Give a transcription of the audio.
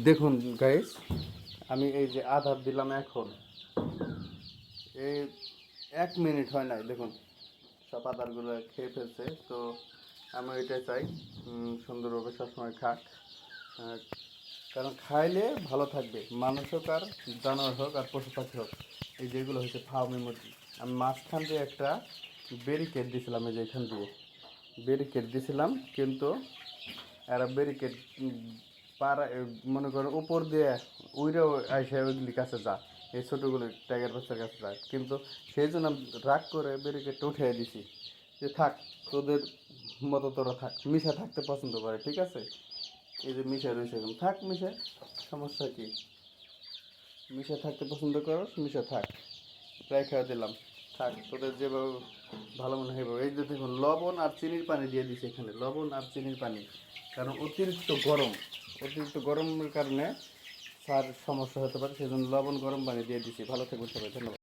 দেখুন গাইস, আমি এই যে আধার দিলাম এখন, এই 1 মিনিট হয় নাই, দেখুন সব আধারগুলো খেয়ে ফেলছে। তো আমি এটাই চাই সুন্দরভাবে সবসময় খাক, আহ, কারণ খাইলে ভালো থাকবে, মানুষ হোক আর জানোয়ার হোক আর পশু পাখি হোক। এই যেগুলো হচ্ছে ফার্মি মুরগি, আমি মাঝখান দিয়ে একটা ব্যারিকেড দিয়েছিলাম, এই যে এখান দিয়ে ব্যারিকেড দিয়েছিলাম, কিন্তু এরা ব্যারিকেড পাড়া মনে করো উপর দিয়ে উইরেও আইসা ওইগুলি কাছে যা, এই ছোটোগুলো টাইগার বাচ্চার কাছে যায়, কিন্তু সেই জন্য আমি রাগ করে ব্যারিকেডটা উঠিয়ে দিছি যে থাক, তোদের মতো তোরা থাক, মিশা থাকতে পছন্দ করে, ঠিক আছে। এই যে মিশা রয়েছে, এখন থাক মিশা, সমস্যা কি, মিশা থাকতে পছন্দ করো, মিশা থাক, প্রায় খেয়ে দিলাম, থাক তোদের যেভাবে ভালো মনে হয়। এই যে দেখুন লবণ আর চিনির পানি দিয়ে দিছে এখানে, লবণ আর চিনির পানি, কারণ অতিরিক্ত গরমের কারণে স্যার সমস্যা হতে পারে, সেই জন্য লবণ গরম পানি দিয়ে দিছি। ভালো থাকবেন সবাই, ধন্যবাদ।